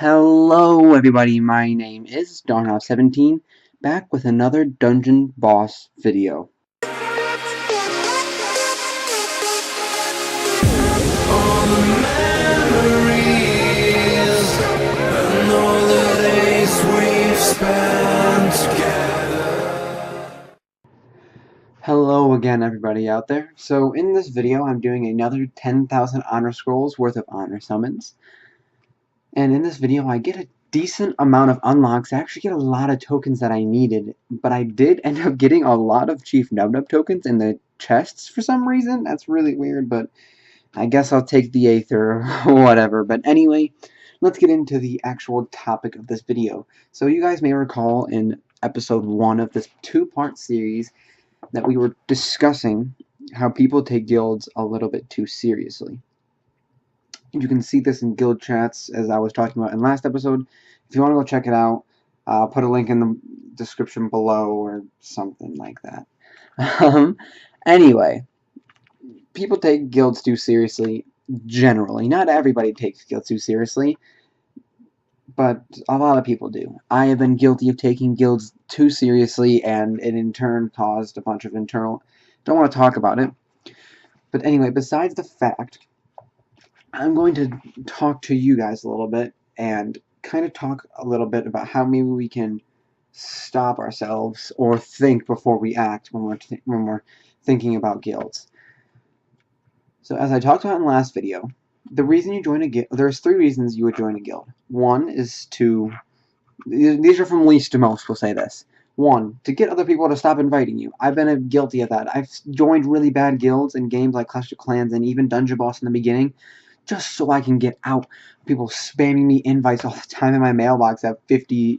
Hello everybody, my name is Darnoff17, back with another Dungeon Boss video. Hello again everybody out there. So in this video I'm doing another 10,000 honor scrolls worth of honor summons. And in this video I get a decent amount of unlocks. I actually get a lot of tokens that I needed, but I did end up getting a lot of Chief Nubnub tokens in the chests for some reason. That's really weird, but I guess I'll take the Aether or whatever. But anyway, let's get into the actual topic of this video. So you guys may recall in episode 1 of this two-part series that we were discussing how people take guilds a little bit too seriously. You can see this in guild chats as I was talking about in last episode. If you want to go check it out, I'll put a link in the description below or something like that. Anyway, people take guilds too seriously generally. Not everybody takes guilds too seriously, but a lot of people do. I have been guilty of taking guilds too seriously, and it in turn caused a bunch of internal... Don't want to talk about it. But anyway, besides the fact, I'm going to talk to you guys a little bit and kind of talk a little bit about how maybe we can stop ourselves or think before we act when we're thinking about guilds. So as I talked about in the last video, the reason you join a guild, there's 3 reasons you would join a guild. One is to, these are from least to most, we'll say this. 1, to get other people to stop inviting you. I've been guilty of that. I've joined really bad guilds in games like Clash of Clans and even Dungeon Boss in the beginning, just so I can get out. People spamming me invites all the time in my mailbox. I have 50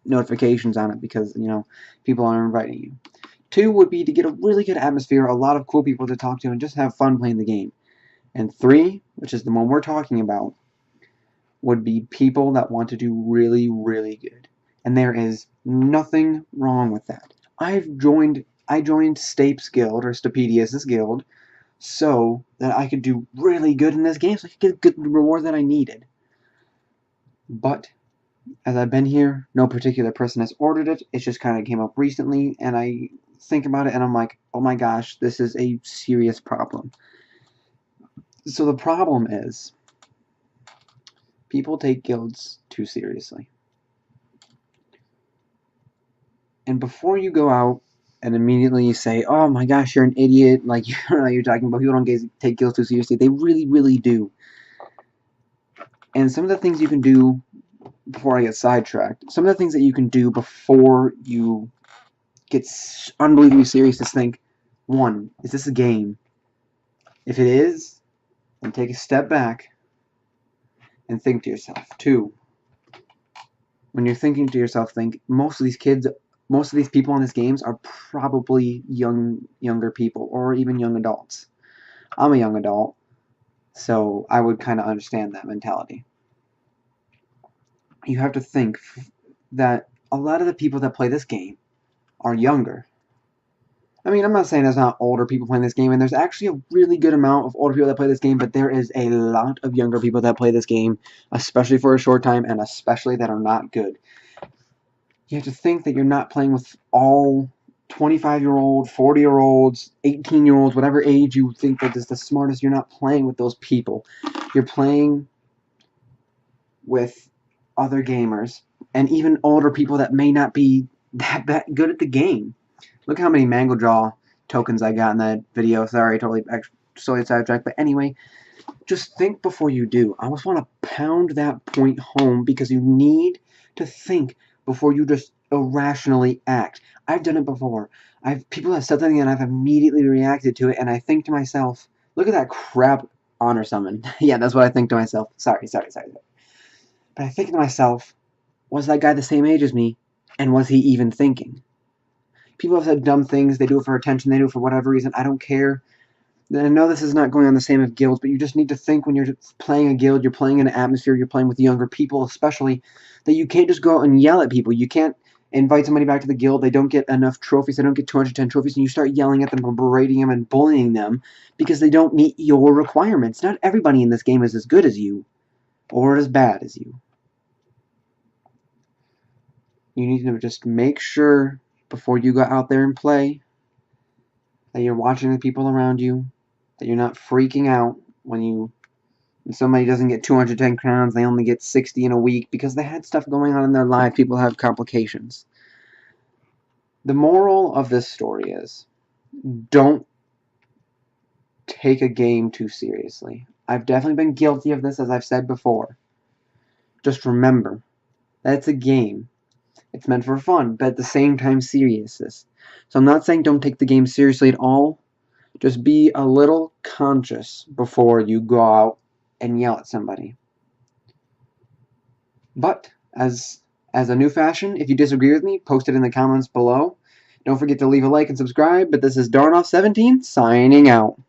notifications on it because, you know, people are inviting you. 2 would be to get a really good atmosphere, a lot of cool people to talk to, and just have fun playing the game. And 3, which is the one we're talking about, would be people that want to do really, really good. And there is nothing wrong with that. I joined Stape's guild, or Stapedius' guild, so that I could do really good in this game, so I could get the reward that I needed. But as I've been here, no particular person has ordered it. It just kind of came up recently, and I think about it and I'm like, oh my gosh, this is a serious problem. So the problem is people take guilds too seriously. And before you go out and immediately say, oh my gosh, you're an idiot, like you're talking about people don't take guilds too seriously, they really, really do. And some of the things you can do, before I get sidetracked, some of the things that you can do before you get unbelievably serious is think, 1, is this a game? If it is, then take a step back and think to yourself. 2, when you're thinking to yourself, think, most of these people in these games are probably younger people, or even young adults. I'm a young adult, so I would kind of understand that mentality. You have to think that a lot of the people that play this game are younger. I mean, I'm not saying there's not older people playing this game, and there's actually a really good amount of older people that play this game, but there is a lot of younger people that play this game, especially for a short time, and especially that are not good. You have to think that you're not playing with all 25-year-old, 40-year-olds, 18-year-olds, whatever age you think that is the smartest. You're not playing with those people. You're playing with other gamers, and even older people that may not be that good at the game. Look how many Mango Jaw tokens I got in that video. Sorry, totally sidetracked. But anyway, just think before you do. I almost want to pound that point home because you need to think before you just irrationally act. I've done it before. People have said something and I've immediately reacted to it, and I think to myself, look at that crap honor summon. Yeah, that's what I think to myself. Sorry. But I think to myself, was that guy the same age as me? And was he even thinking? People have said dumb things. They do it for attention. They do it for whatever reason. I don't care. I know this is not going on the same as guilds, but you just need to think when you're playing a guild, you're playing in an atmosphere, you're playing with younger people especially, that you can't just go out and yell at people. You can't invite somebody back to the guild. They don't get enough trophies. They don't get 210 trophies, and you start yelling at them and berating them and bullying them because they don't meet your requirements. Not everybody in this game is as good as you or as bad as you. you need to just make sure before you go out there and play that you're watching the people around you, that you're not freaking out when somebody doesn't get 210 crowns, they only get 60 in a week because they had stuff going on in their life. People have complications. The moral of this story is, don't take a game too seriously. I've definitely been guilty of this, as I've said before. Just remember that it's a game. It's meant for fun, but at the same time seriousness. So I'm not saying don't take the game seriously at all. Just be a little conscious before you go out and yell at somebody. But as a new fashion, if you disagree with me, post it in the comments below. Don't forget to leave a like and subscribe. But this is Darnoff17 signing out.